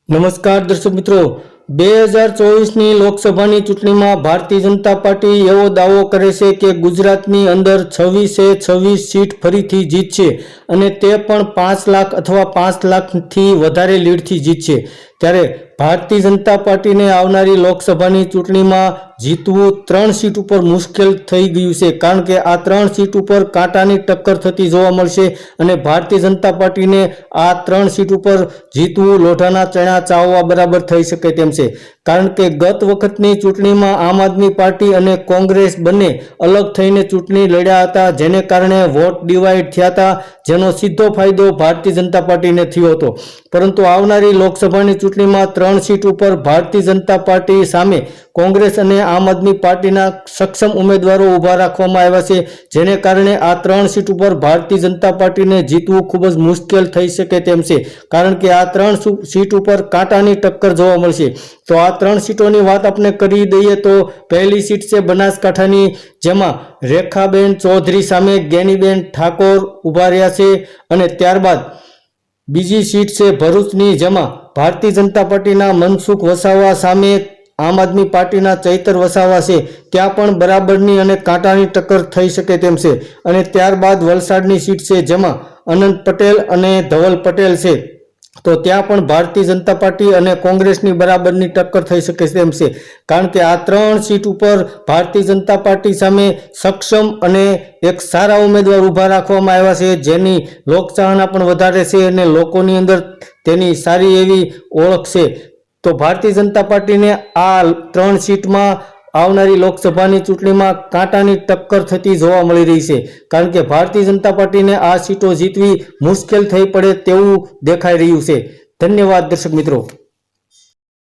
નમસ્કાર દર્શક મિત્રો, 2024ની લોકસભાની ચૂંટણીમાં ભારતીય જનતા પાર્ટી એવો દાવો કરે છે કે ગુજરાતની અંદર 26 સીટ ફરીથી જીતશે અને તે પણ 5 લાખ અથવા 5 લાખથી વધારે લીડથી જીતશે। ત્યારે ભારતીય જનતા પાર્ટીને આવનારી લોકસભાની ચૂંટણીમાં જીતવું 3 સીટ ઉપર મુશ્કેલ થઈ ગયું છે, કારણ કે આ 3 સીટ ઉપર કાંટાની ટક્કર થતી જોવા મળશે અને ભારતીય જનતા પાર્ટીને આ 3 સીટ ઉપર જીતવું લોઢાના ચણા ચાવવા બરાબર થઈ શકે તેમ છે। કારણ કે ગત વખતની ચૂંટણીમાં આમ આદમી પાર્ટી અને કોંગ્રેસ બંને અલગ થઈને ચૂંટણી લડ્યા હતા, જેને કારણે વોટ ડિવાઈડ થયા હતા, જેનો સીધો ફાયદો ભારતીય જનતા પાર્ટીને થયો હતો। પરંતુ આવનારી લોકસભાની ચૂંટણીમાં 3 સીટ ઉપર ભારતીય જનતા પાર્ટી સામે કોંગ્રેસ અને આમ આદમી પાર્ટીના સક્ષમ ઉમેદવારો ઊભા રાખવામાં આવ્યા છે, જેને કારણે આ 3 સીટ ઉપર ભારતીય જનતા પાર્ટીને જીતવું ખૂબ જ મુશ્કેલ થઈ શકે તેમ છે, કારણ કે આ 3 સીટ ઉપર કાંટાની ટક્કર જોવા મળશે। તો આ 3 સીટોની વાત આપણે કરી દઈએ તો પહેલી સીટ છે બનાસકાંઠાની, જેમાં રેખાબેન ચૌધરી સામે જ્ઞાનીબેન ઠાકોર ઊભા રહ્યા છે, અને ત્યારબાદ બીજી સીટ છે ભરૂચની, જેમાં ભારતીય જનતા પાર્ટીના મનસુખ વસાવા સામે આમ આદમી પાર્ટીના ચૈતર વસાવા છે, ત્યાં પણ બરાબરની અને કાંટાની ટક્કર થઈ શકે તેમ છે। અને ત્યારબાદ વલસાડની સીટ છે, જેમાં અનંત પટેલ અને ધવલ પટેલ છે, તો ત્યાં પણ ભારતીય જનતા પાર્ટી અને કોંગ્રેસની બરાબરની ટક્કર થઈ શકે તેમ છે, કારણ કે આ 3 સીટ ઉપર ભારતીય જનતા પાર્ટી સામે સક્ષમ અને એક સારા ઉમેદવાર ઊભા રાખવામાં આવ્યા છે, જેની લોકચાહના પણ વધારે છે અને લોકોની અંદર તેની સારી એવી ઓળખ છે। તો ભારતીય જનતા પાર્ટીને આ 3 સીટમાં આવનારી લોકસભાની ચૂંટણીમાં કાંટાની ટક્કર થતી જોવા મળી રહી છે, કારણ કે ભારતીય જનતા પાર્ટીને આ સીટો જીતવી મુશ્કેલ થઈ પડે તેવું દેખાઈ રહ્યું છે। ધન્યવાદ દર્શક મિત્રો।